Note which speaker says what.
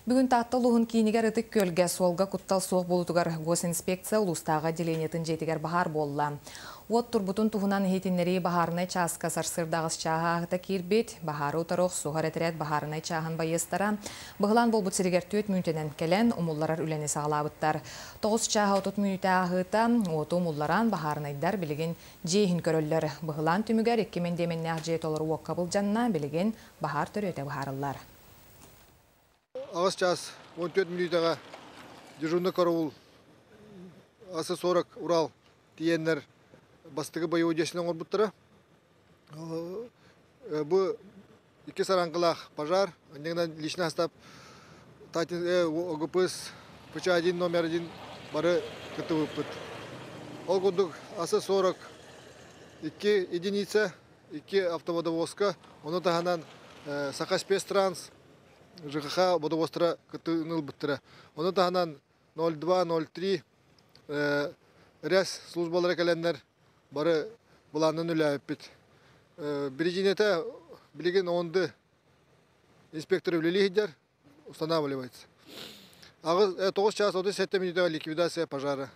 Speaker 1: Бүгін таттыл ұғын кейінігер үтік көлге солға құттал соқ болутугар госинспекция ұлыстағы деленетін жетігер бағар болла. От турбутун туһунан хетиннери бахарнай часка сарсырдағыз чаға ағыта кирбет, бахары утароқ суғар әтірет бахарнай чағын байыстара. Бұғылан бол бұтсірігер төт мүнтенен келен, умулларар үләне сағалабыттар. Тоғыз чаға отут мүнте ағыта, оты умулларан бахарнайдар білеген жейхін көрілер. Бұғылан түмігер еккемен деменне ақ олар уаққабыл жанна білеген бахар түрөте бахарылар.
Speaker 2: Ағыз час 14 минутаға дежурный караул асы 40 Урал тиеннер бастығы бойы өдесінен орбыттыры. Бұл 2 саранқылақ пожар, негінен личный астап ОГПС ПЧ-1 номер 1 бары күтті өппіт. Ол күндік асы 42 единица, 2 автоводовозка, оны тағанан Саха-Спецтранс, ЖКХ водовостра күтті бұттыры. Оны тағанан 02-03 рәс службалары кәләнлер бары бұланын үлі әппет. Бірежінеті білеген онды инспектор үлелейдер устанавливается. 9 час 37 минутага ликвидация пожара.